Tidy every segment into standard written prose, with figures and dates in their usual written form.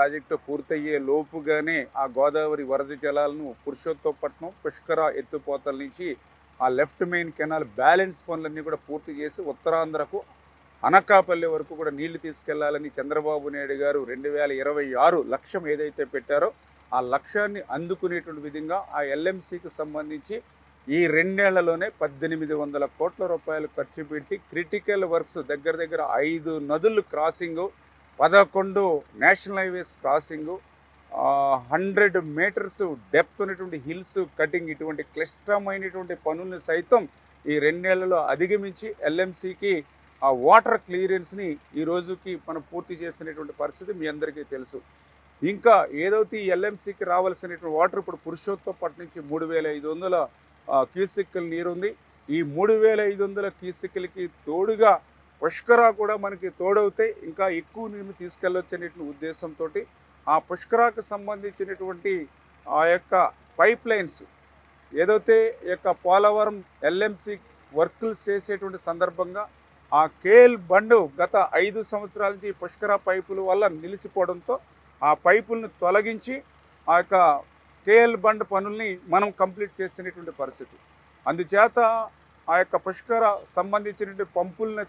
Project పూర్తయ్యే లోపుగానే ఆ గోదావరి వరద జలాలను పురుషోత్తపట్నం పుష్కర ఎత్తిపోతల నుంచి ఆ లెఫ్ట్ మెయిన్ కెనాల్ బ్యాలెన్స్ పనులన్నీ కూడా పూర్తి చేసి ఉత్తరాంధ్రకు అనకాపల్లి వరకు కూడా నీళ్లు తీసుకెళ్లాలని చంద్రబాబు నాయుడు గారు 2026 లక్ష్యం ఏదైతే పెట్టారో ఆ లక్ష్యాన్ని అందుకునేటువంటి విధంగా ఆ ఎల్ఎంసీకి సంబంధించి ఈ 2 నెలల్లోనే 1800 కోట్ల రూపాయలు ఖర్చు పెట్టి క్రిటికల్ వర్క్స్ దగ్గర దగ్గర 5 నదులు crossing, 11 national highways crossing, 100 meters depth ఉన్నటువంటి హిల్స్ కటింగ్, ఇటువంటి క్లిష్టమైనటువంటి పనులను సైతం ఈ 2 నెలల్లో అధిగమించి ఎల్ఎంసీకి ఆ వాటర్ క్లియరెన్స్ని ఈ రోజుకి మనం పూర్తి చేసినటువంటి పరిస్థితి మీ అందరికీ తెలుసు. ఇంకా ఏదైతే ఈ ఎల్ఎంసీకి రావాల్సినటువంటి వాటర్ ఇప్పుడు పురుషోత్తపట్నం నుంచి 3500 క్యూసెక్కుల నీరుంది. ఈ 3500 క్యూసెక్కులకి తోడుగా పుష్కర కూడా మనకి తోడవుతే ఇంకా ఎక్కువ నీరుని తీసుకెళ్ళొచ్చు అనేటువంటి ఉద్దేశంతో ఆ పుష్కరాకు సంబంధించినటువంటి ఆ యొక్క పైప్ లైన్స్ ఏదైతే ఈ యొక్క పోలవరం ఎల్ఎంసీ వర్కులు చేసేటువంటి సందర్భంగా ఆ కేఎల్ బండ్ గత 5 సంవత్సరాల నుంచి పుష్కర పైపుల వల్ల నిలిచిపోవడంతో ఆ పైపులను తొలగించి ఆ యొక్క కేఎల్ బండ్ పనుల్ని మనం కంప్లీట్ చేసినటువంటి పరిస్థితి. అందుచేత ఆ యొక్క పుష్కర సంబంధించినటువంటి పంపులను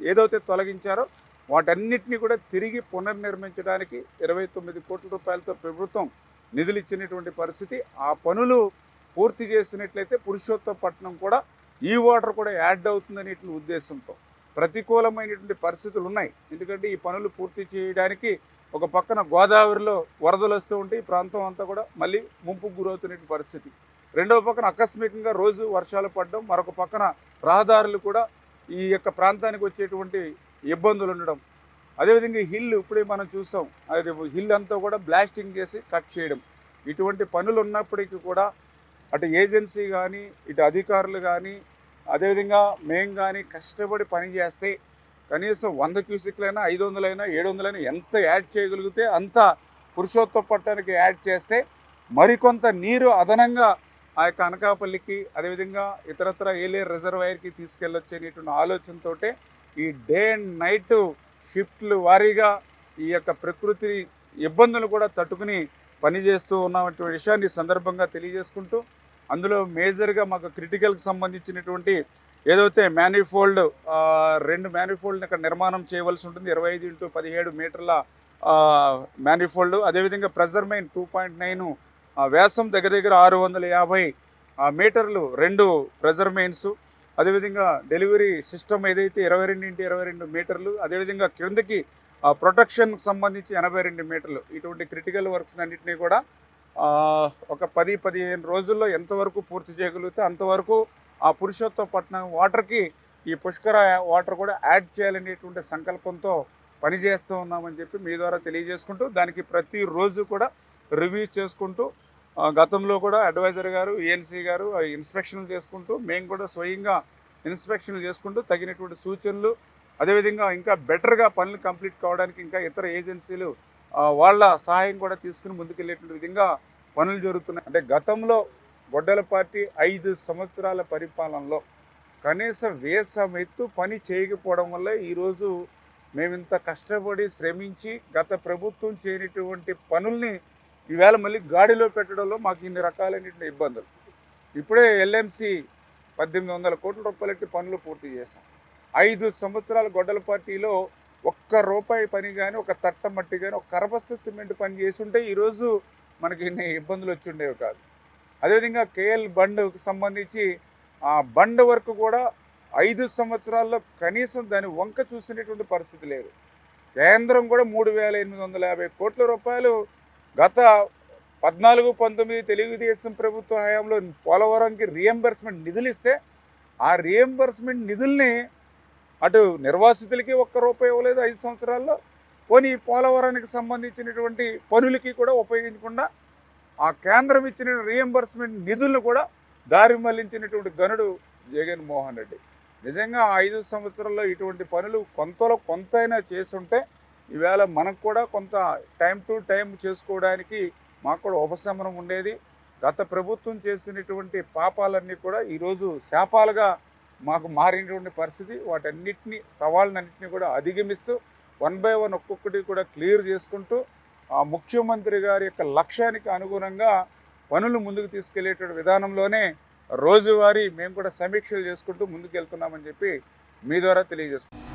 ఏదైతే తొలగించారో వాటన్నిటిని కూడా తిరిగి పునర్నిర్మించడానికి 29 కోట్ల రూపాయలతో ప్రభుత్వం నిధులు ఇచ్చినటువంటి పరిస్థితి. ఆ పనులు పూర్తి చేసినట్లయితే పురుషోత్తపట్నం కూడా ఈ వాటర్ కూడా యాడ్ అవుతుందనేటువంటి ఉద్దేశంతో ప్రతికూలమైనటువంటి పరిస్థితులు ఉన్నాయి. ఎందుకంటే ఈ పనులు పూర్తి చేయడానికి ఒక పక్కన గోదావరిలో వరదలు వస్తూ ఉంటే ఈ ప్రాంతం అంతా కూడా మళ్ళీ ముంపుకు గురవుతున్న పరిస్థితి. రెండవ పక్కన ఆకస్మికంగా రోజు వర్షాలు పడడం, మరొక పక్కన రహదారులు కూడా ఈ యొక్క ప్రాంతానికి వచ్చేటువంటి ఇబ్బందులు ఉండడం, అదేవిధంగా హిల్ ఇప్పుడే మనం చూసాం, అది హిల్ అంతా కూడా బ్లాస్టింగ్ చేసి కట్ చేయడం, ఇటువంటి పనులు ఉన్నప్పటికీ కూడా అటు ఏజెన్సీ కానీ ఇటు అధికారులు కానీ అదేవిధంగా మేము కానీ కష్టపడి పని చేస్తే కనీసం 100 క్యూసెక్లైనా 500 అయినా 700 ఎంత యాడ్ చేయగలిగితే అంత పురుషోత్తపట్నానికి యాడ్ చేస్తే మరికొంత నీరు అదనంగా ఆ యొక్క అనకాపల్లికి అదేవిధంగా ఇతరత్ర ఏలేరు రిజర్వాయర్కి తీసుకెళ్ళొచ్చు అనేటువంటి ఆలోచనతో ఈ డే అండ్ నైట్ షిఫ్ట్లు వారీగా ఈ యొక్క ప్రకృతి ఇబ్బందులు కూడా తట్టుకుని పనిచేస్తూ ఉన్నటువంటి విషయాన్ని సందర్భంగా తెలియజేసుకుంటూ, అందులో మేజర్గా మాకు క్రిటికల్కి సంబంధించినటువంటి ఏదైతే మ్యానిఫోల్డ్ 2 మ్యానిఫోల్డ్ని అక్కడ నిర్మాణం చేయవలసి ఉంటుంది. 25x17 మీటర్ల మ్యానిఫోల్డ్, అదేవిధంగా ప్రెజర్ మెయిన్ 2.9 వ్యాసం దగ్గర దగ్గర 650 మీటర్లు 2 ప్రెజర్ మెయిన్స్, అదేవిధంగా డెలివరీ సిస్టమ్ ఏదైతే 22x22 మీటర్లు, అదేవిధంగా క్రిందకి ప్రొటెక్షన్కి సంబంధించి 82 మీటర్లు, ఇటువంటి క్రిటికల్ వర్క్స్ అన్నింటినీ కూడా ఒక 10-15 రోజుల్లో ఎంతవరకు పూర్తి చేయగలిగితే అంతవరకు ఆ పురుషోత్తపట్నం వాటర్కి ఈ పుష్కర వాటర్ కూడా యాడ్ చేయాలనేటువంటి సంకల్పంతో పనిచేస్తూ ఉన్నామని చెప్పి మీ ద్వారా తెలియజేసుకుంటూ, దానికి ప్రతిరోజు కూడా రివ్యూ చేసుకుంటూ, గతంలో కూడా అడ్వైజర్ గారు ఏఎన్సీ గారు ఇన్స్పెక్షన్లు చేసుకుంటూ, మేము కూడా స్వయంగా ఇన్స్పెక్షన్లు చేసుకుంటూ తగినటువంటి సూచనలు, అదేవిధంగా ఇంకా బెటర్గా పనులు కంప్లీట్ కావడానికి ఇంకా ఇతర ఏజెన్సీలు వాళ్ళ సహాయం కూడా తీసుకుని ముందుకెళ్ళేటువంటి విధంగా పనులు జరుగుతున్నాయి. అంటే గతంలో గొడ్డల పార్టీ 5 సంవత్సరాల పరిపాలనలో కనీసం వేసమెత్తు పని చేయకపోవడం వల్ల ఈరోజు మేమింత కష్టపడి శ్రమించి గత ప్రభుత్వం చేయనటువంటి పనుల్ని ఈవేళ మళ్ళీ గాడిలో పెట్టడంలో మాకు ఇన్ని రకాలైనటువంటి ఇబ్బందులు. ఇప్పుడే ఎల్ఎంసీ 1800 కోట్ల రూపాయలకి పనులు పూర్తి చేశాం. 5 సంవత్సరాల గొడ్డల పార్టీలో ₹1 పని కానీ, ఒక తట్ట మట్టి కానీ, ఒక కరబస్త సిమెంట్ పని చేసి ఉంటే ఈరోజు మనకి ఇన్ని ఇబ్బందులు వచ్చి ఉండేవి కాదు. అదేవిధంగా కేఎల్ బండ్కి సంబంధించి ఆ బండ్ వరకు కూడా 5 సంవత్సరాల్లో కనీసం దాని వంక చూసినటువంటి పరిస్థితి లేదు. కేంద్రం కూడా 3850 కోట్ల రూపాయలు గత 14-19 తెలుగుదేశం ప్రభుత్వ హయాంలో పోలవరంకి రీఎంబర్స్మెంట్ నిధులు ఇస్తే ఆ రీఎంబర్స్మెంట్ నిధుల్ని అటు నిర్వాసితులకి ₹1 ఇవ్వలేదు 5 సంవత్సరాల్లో, పోనీ పోలవరానికి సంబంధించినటువంటి పనులకి కూడా ఉపయోగించకుండా ఆ కేంద్రం ఇచ్చిన రీఎంబర్స్మెంట్ నిధులను కూడా దారి మళ్లించినటువంటి గనుడు జగన్మోహన్ రెడ్డి. నిజంగా 5 సంవత్సరాల్లో ఇటువంటి పనులు కొంతలో కొంతైనా చేసుంటే ఈవేళ మనకు కూడా కొంత టైం టు టైం చేసుకోవడానికి మాకు కూడా ఉపశమనం ఉండేది. గత ప్రభుత్వం చేసినటువంటి పాపాలన్నీ కూడా ఈరోజు శాపాలుగా మాకు మారినటువంటి పరిస్థితి. వాటన్నిటిని సవాళ్ళన్నింటినీ కూడా అధిగమిస్తూ 1 by 1 ఒక్కొక్కటి కూడా క్లియర్ చేసుకుంటూ ఆ ముఖ్యమంత్రి గారి యొక్క లక్ష్యానికి అనుగుణంగా పనులు ముందుకు తీసుకెళ్లేటువంటి విధానంలోనే రోజువారీ మేము కూడా సమీక్షలు చేసుకుంటూ ముందుకు వెళ్తున్నామని చెప్పి మీ ద్వారా తెలియజేసుకుంటాం.